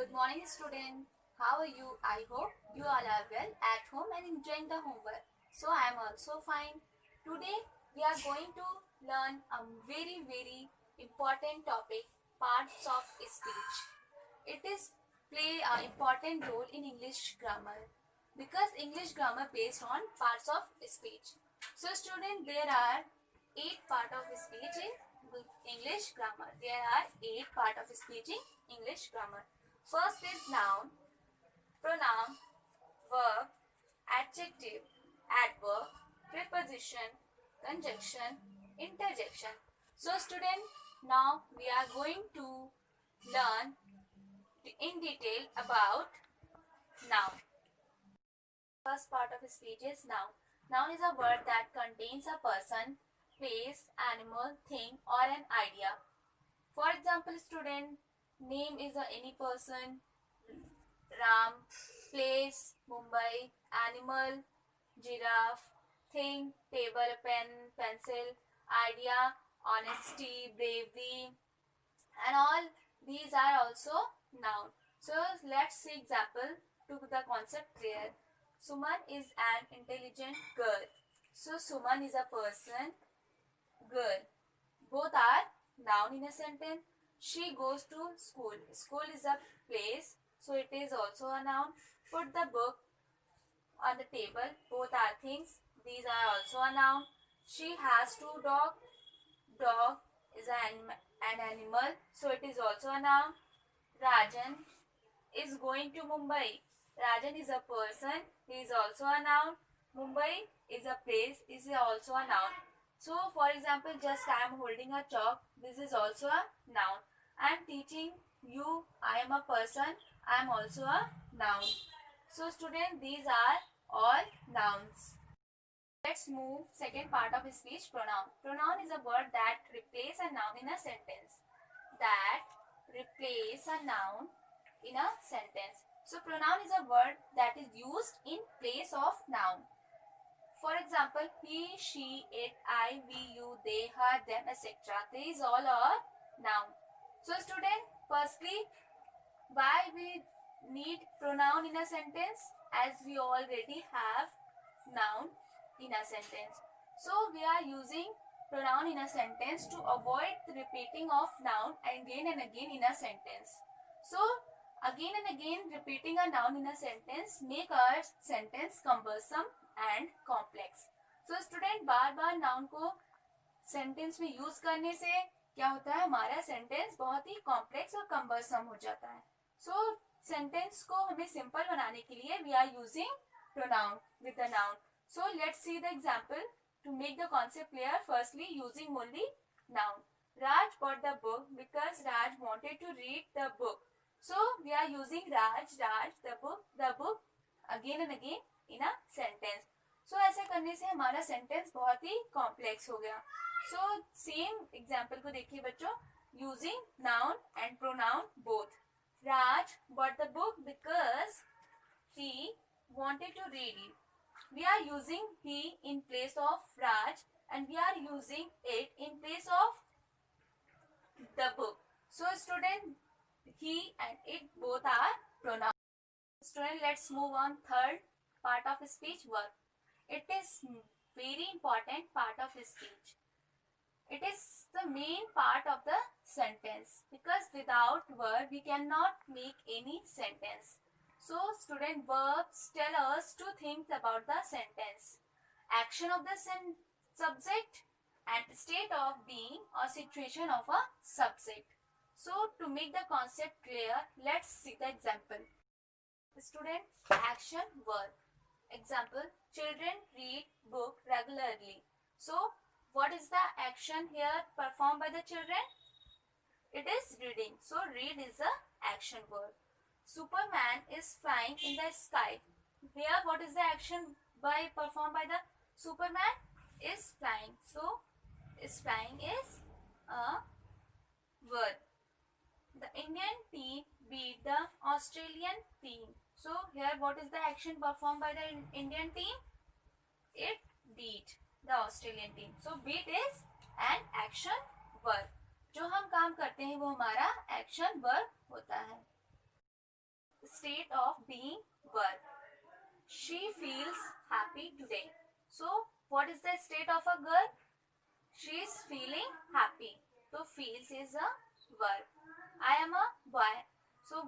Good morning, student. How are you? I hope you all are well at home and enjoying the homework. So I am also fine. Today we are going to learn a very important topic, parts of speech. It is play an important role in English grammar because English grammar based on parts of speech. So student, there are 8 part of speech in English grammar. There are 8 part of speech in English grammar. First is noun, pronoun, verb, adjective, adverb, preposition, conjunction, interjection. So student, now we are going to learn in detail about noun. First part of speech is noun. Noun is a word that contains a person, place, animal, thing or an idea. For example, student, name is any person, Ram, place, Mumbai, animal, giraffe, thing, table, pen, pencil, idea, honesty, bravery, and all these are also noun. So let's see example to the concept clear. Suman is an intelligent girl. So Suman is a person, girl. Both are noun in a sentence. She goes to school. School is a place, so it is also a noun. Put the book on the table. Both are things. These are also a noun. She has 2 dogs. Dog is an animal, so it is also a noun. Rajan is going to Mumbai. Rajan is a person. He is also a noun. Mumbai is a place. Is also a noun. So, for example, just I am holding a chalk. This is also a noun. I am teaching you. I am a person. I am also a noun. So, student, these are all nouns. Let's move second part of speech, pronoun. Pronoun is a word that replace a noun in a sentence. That replace a noun in a sentence. So, pronoun is a word that is used in place of noun. For example, he, she, it, I, we, you, they, her, them, etc. These all are noun. So student, firstly, why we need pronoun in a sentence? As we already have noun in a sentence. So we are using pronoun in a sentence to avoid the repeating of noun again and again in a sentence. So again and again repeating a noun in a sentence make our sentence cumbersome and complex. So student bar bar noun को sentence में use करने से क्या होता है, हमारा sentence बहुत ही complex और कम्बरसम हो जाता है. सो सेंटेंस को हमें सिंपल बनाने के लिए we are using pronoun with the noun. So let's see the example to make the concept clear. Firstly using only noun. Raj bought the book because Raj wanted to read the book. So we are using Raj, the book again and again in a sentence. So ऐसे करने से हमारा sentence बहुत ही complex हो गया. So same example को देखिए बच्चों, using noun and pronoun both. Raj bought the book because he wanted to read it. We are using he in place of Raj and we are using it in place of the book. So student, he and it both are pronouns. Student, let's move on third part of speech, verb. It is very important part of speech. It is the main part of the sentence because without verb we cannot make any sentence. So student, verbs tell us to think about the sentence, action of the subject and state of being or situation of a subject. So to make the concept clear, let's see the example. Student, action, verb. Example, children read book regularly. So what is the action here performed by the children? It is reading. So read is the action verb. Superman is flying in the sky. Here what is the action performed by the Superman? Is flying. So is flying is a verb. The Indian team beat the Australian team. So here what is the action performed by the Indian team? It beat the Australian team. So beat is an action verb. जो हम काम करते हैं वो हमारा action verb होता है. state of being verb. She feels happy today. So what is the state of a girl? She is feeling happy. So feels is a verb. I am a boy. So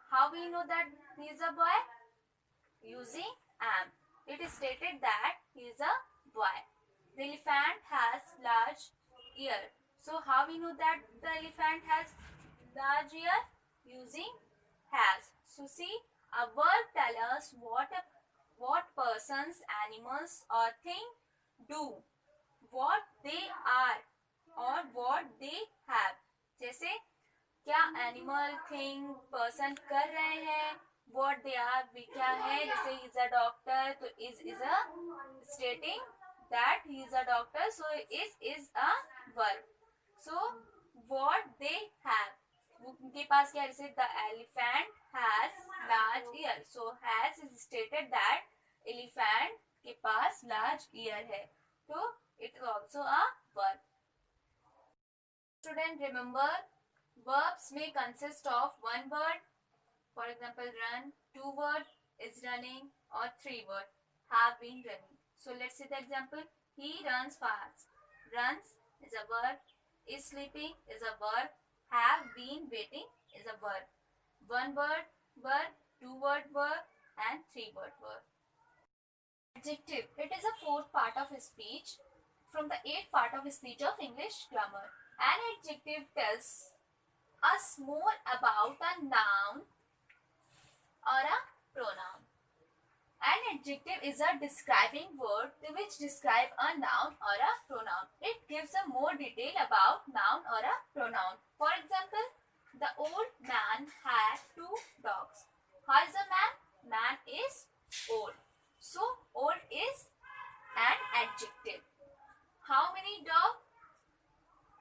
how we know that he is a boy? Using am. It is stated that he is a boy. The elephant has large ear. So how we know that the elephant has large ear? Using has. So see, a verb tells us what persons, animals or thing do, what they are और what they have. जैसे क्या animal thing person कर रहे हैं, what they are भी क्या है. जैसे is a doctor तो is a stating that he is a doctor, so is a verb. So what they have, उनके पास क्या है. जैसे the elephant has large ear, so has is stated that elephant के पास large ear है, तो it is also a verb. Student, remember, verbs may consist of one word, for example run, two word is running, or three word have been running. So let's see the example. He runs fast. Runs is a verb, is sleeping is a verb, have been waiting is a verb. One word verb, two word verb, and three word verb. Adjective. It is a fourth part of speech from the eighth part of speech of English grammar. An adjective tells us more about a noun or a pronoun. An adjective is a describing word which describes a noun or a pronoun. It gives a more detail about noun or a pronoun. For example, the old man had two dogs. How is the man? Man is old. So old is an adjective. How many dogs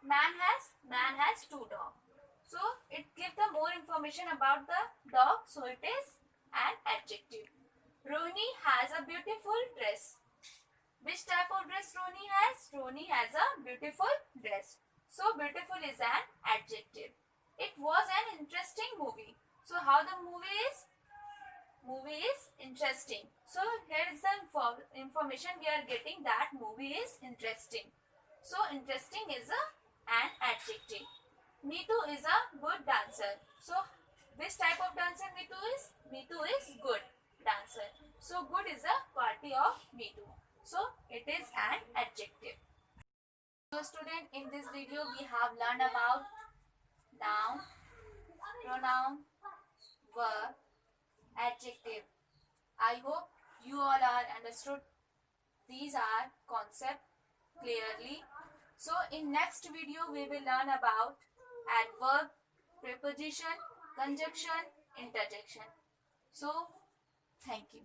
man has? Man has two dogs. So it gives the more information about the dog, so it is an adjective. Roni has a beautiful dress. Which type of dress Roni has? Roni has a beautiful dress. So beautiful is an adjective. It was an interesting movie. So how the movie is? Movie is interesting. So here is the information we are getting that movie is interesting. So interesting is an adjective. Neetu is a good dancer. So which type of dancer Neetu is? Neetu is good dancer. So good is a quality of Neetu. So it is an adjective. So student, in this video we have learned about noun, pronoun, verb, adjective. I hope you all are understood these are concepts clearly. So in next video we will learn about adverb, preposition, conjunction, interjection. So thank you.